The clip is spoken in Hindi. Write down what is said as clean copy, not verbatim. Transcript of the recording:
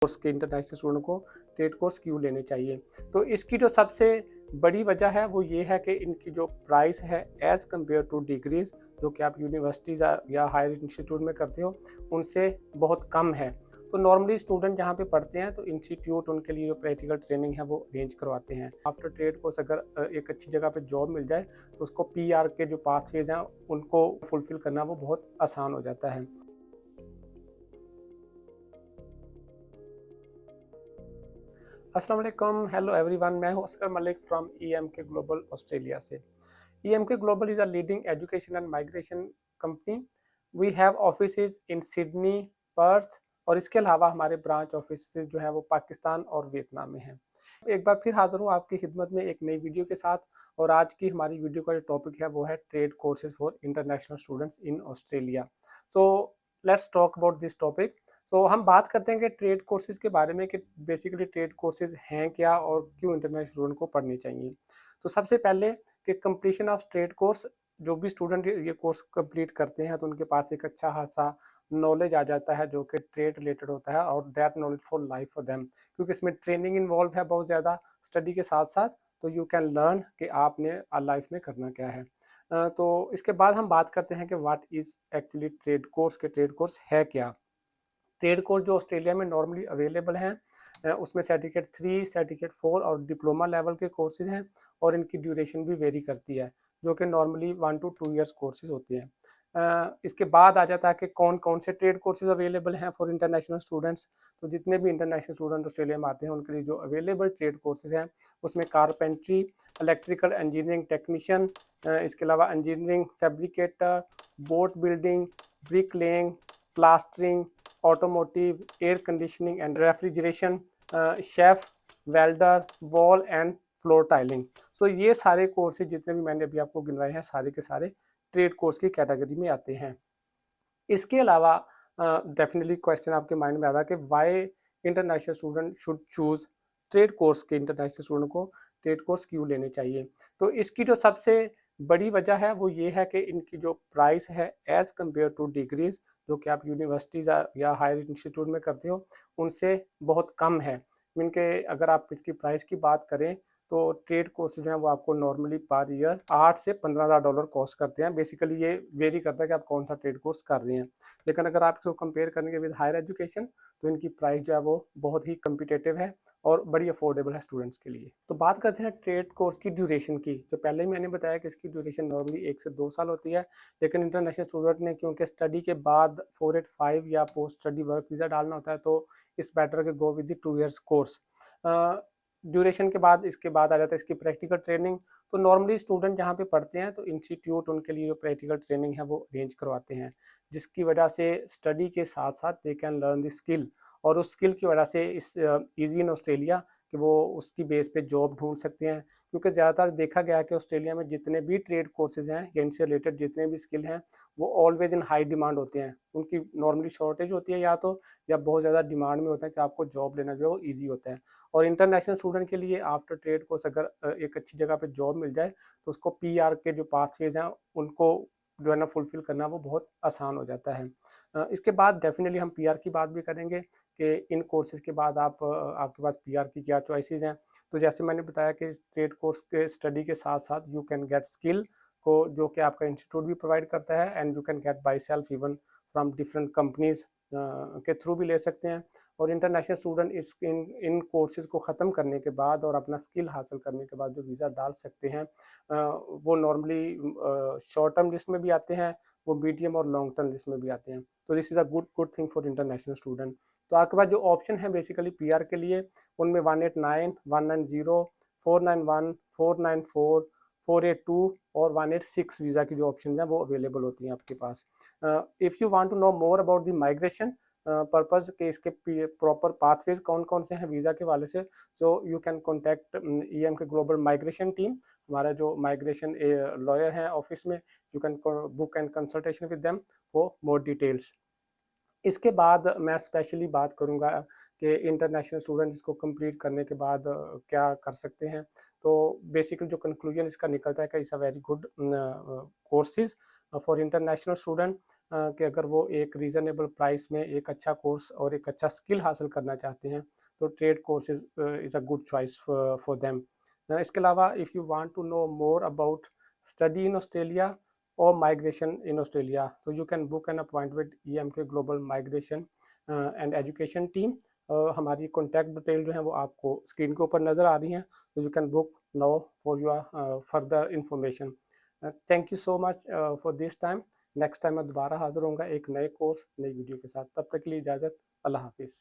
कोर्स के इंटरनेशनल स्टूडेंट को ट्रेड कोर्स क्यों लेने चाहिए। तो इसकी जो सबसे बड़ी वजह है वो ये है कि इनकी जो प्राइस है एज़ कम्पेयर टू डिग्रीज जो कि आप यूनिवर्सिटीज़ या हायर इंस्टीट्यूट में करते हो उनसे बहुत कम है। तो नॉर्मली स्टूडेंट जहाँ पे पढ़ते हैं तो इंस्टीट्यूट उनके लिए जो प्रैक्टिकल ट्रेनिंग है वो अरेंज करवाते हैं। आफ्टर ट्रेड कोर्स अगर एक अच्छी जगह पे जॉब मिल जाए तो उसको पीआर के जो पाथवेज हैं उनको फुलफिल करना वो बहुत आसान हो जाता है। अस्सलाम वालेकुम, हेलो एवरीवन, मैं हूं Askar Malik from EMK global Australia से। EMK global is a leading education and migration company. We have offices in Sydney, Perth और इसके अलावा हमारे ब्रांच ऑफिसेज जो है वो पाकिस्तान और वियतनाम में हैं। एक बार फिर हाजिर हूँ आपकी खिदमत में एक नई वीडियो के साथ। और आज की हमारी वीडियो का जो टॉपिक है वो है trade courses for international students in Australia. So let's talk about this topic. हम बात करते हैं कि ट्रेड कोर्सेज के बारे में कि बेसिकली ट्रेड कोर्सेज हैं क्या और क्यों इंटरनेशनल स्टूडेंट को पढ़नी चाहिए। तो सबसे पहले कि कंप्लीशन ऑफ ट्रेड कोर्स, जो भी स्टूडेंट ये कोर्स कंप्लीट करते हैं तो उनके पास एक अच्छा खासा नॉलेज आ जाता है जो कि ट्रेड रिलेटेड होता है और that knowledge for life for them, क्योंकि इसमें ट्रेनिंग इन्वॉल्व है बहुत ज़्यादा स्टडी के साथ साथ। तो यू कैन लर्न कि आपने लाइफ में करना क्या है। तो इसके बाद हम बात करते हैं कि what is actually trade course, के ट्रेड कोर्स है क्या। ट्रेड कोर्स जो ऑस्ट्रेलिया में नॉर्मली अवेलेबल हैं उसमें सर्टिफिकेट 3, सर्टिफिकेट 4 और डिप्लोमा लेवल के कोर्सेज हैं और इनकी ड्यूरेशन भी वेरी करती है जो कि नॉर्मली 1 to 2 ईयर्स कोर्सेज होते हैं। इसके बाद आ जाता है कि कौन कौन से ट्रेड कोर्सेज अवेलेबल हैं फॉर इंटरनेशनल स्टूडेंट्स। तो जितने भी इंटरनेशनल स्टूडेंट ऑस्ट्रेलिया में आते हैं उनके लिए जो अवेलेबल ट्रेड कोर्सेज हैं उसमें कारपेंट्री, इलेक्ट्रिकल इंजीनियरिंग टेक्नीशियन, इसके अलावा engineering fabricator, boat building, brick laying, plastering, automotive, air conditioning and refrigeration, chef, welder, wall and floor tiling. ये सारे कोर्सेज जितने भी मैंने अभी आपको गिनवाए हैं सारे के सारे ट्रेड कोर्स की कैटेगरी में आते हैं। इसके अलावा डेफिनेटली क्वेश्चन आपके माइंड में आता है कि Y international student should choose trade course, के इंटरनेशनल स्टूडेंट को ट्रेड कोर्स क्यों लेने चाहिए। तो इसकी जो सबसे बड़ी वजह है वो ये है कि इनकी जो प्राइस है एज़ कम्पेयर टू डिग्रीज जो कि आप यूनिवर्सिटीज़ या हायर इंस्टीट्यूट में करते हो उनसे बहुत कम है। मीन के अगर आप इसकी प्राइस की बात करें तो ट्रेड कोर्स जो है वो आपको नॉर्मली पर ईयर 8 से $15,000 कॉस्ट करते हैं। बेसिकली ये वेरी करता है कि आप कौन सा ट्रेड कोर्स कर रहे हैं। लेकिन अगर आप इसको कंपेयर करेंगे विद हायर एजुकेशन तो इनकी प्राइस जो है वो बहुत ही कम्पिटेटिव है और बड़ी अफोर्डेबल है स्टूडेंट्स के लिए। तो बात करते हैं ट्रेड कोर्स की ड्यूरेशन की। जो पहले ही मैंने बताया कि इसकी ड्यूरेशन नॉर्मली 1 से 2 साल होती है, लेकिन इंटरनेशनल स्टूडेंट ने क्योंकि स्टडी के बाद 485 या पोस्ट स्टडी वर्क वीज़ा डालना होता है तो इस बेटर के go with the 2 years course. Duration के बाद इसके बाद आ जाता है इसकी प्रैक्टिकल ट्रेनिंग। तो नॉर्मली स्टूडेंट जहाँ पे पढ़ते हैं तो इंस्टीट्यूट उनके लिए जो प्रैक्टिकल ट्रेनिंग है वो अरेंज करवाते हैं, जिसकी वजह से स्टडी के साथ साथ they can learn the skill. और उस स्किल की वजह से इस ईजी इन ऑस्ट्रेलिया कि वो उसकी बेस पे जॉब ढूंढ सकते हैं, क्योंकि ज़्यादातर देखा गया है कि ऑस्ट्रेलिया में जितने भी ट्रेड कोर्सेज हैं या इनसे रिलेटेड जितने भी स्किल हैं वो ऑलवेज इन हाई डिमांड होते हैं। उनकी नॉर्मली शॉर्टेज होती है या बहुत ज़्यादा डिमांड में होता है कि आपको जॉब लेना जो है वो ईजी होता है। और इंटरनेशनल स्टूडेंट के लिए आफ्टर ट्रेड कोर्स अगर एक अच्छी जगह पे जॉब मिल जाए तो उसको पीआर के जो पाथवेज हैं उनको जो है ना फुलफिल करना वो बहुत आसान हो जाता है। इसके बाद डेफिनेटली हम पीआर की बात भी करेंगे कि इन कोर्सेज के बाद आपके पास पीआर की क्या चॉइसेस हैं। तो जैसे मैंने बताया कि ट्रेड कोर्स के स्टडी के साथ साथ यू कैन गेट स्किल को जो कि आपका इंस्टीट्यूट भी प्रोवाइड करता है and you can get by self even from different companies के थ्रू भी ले सकते हैं। और इंटरनेशनल स्टूडेंट इस इन कोर्सेज को ख़त्म करने के बाद और अपना स्किल हासिल करने के बाद जो वीज़ा डाल सकते हैं वो नॉर्मली शॉर्ट टर्म लिस्ट में भी आते हैं, वो मीडियम और लॉन्ग टर्म लिस्ट में भी आते हैं। तो this is a good thing for international student. तो आपके पास जो ऑप्शन है बेसिकली पीआर के लिए उनमें 189, 190, 491, 494, 482 और 186 वीज़ा की जो ऑप्शन है वो अवेलेबल होती हैं आपके पास। If you want to know more about the migration purpose के इसके प्रॉपर पाथवेज कौन कौन से हैं वीज़ा के वाले से, so you can contact EM के ग्लोबल माइग्रेशन टीम। हमारा जो माइग्रेशन लॉयर हैं ऑफिस में, you can book and consultation with them for more details. इसके बाद मैं स्पेशली बात करूँगा कि इंटरनेशनल स्टूडेंट इसको कंप्लीट करने के बाद क्या कर सकते हैं। तो बेसिकली जो कंक्लूजन इसका निकलता है कि it's a very good courses for international student. कि अगर वो एक रीज़नेबल प्राइस में एक अच्छा कोर्स और एक अच्छा स्किल हासिल करना चाहते हैं, तो trade course is a good choice for them. इसके अलावा if you want to know more about study in Australia or migration in Australia, so you can book an appointment with EMK Global Migration and Education team. हमारी कॉन्टैक्ट डिटेल जो है वो आपको स्क्रीन के ऊपर नज़र आ रही हैं, तो you can book now for your further information. Thank you so much for this time. Next time मैं दोबारा हाजिर होऊंगा एक नए कोर्स नई वीडियो के साथ। तब तक के लिए इजाज़त। अल्लाह हाफिज़।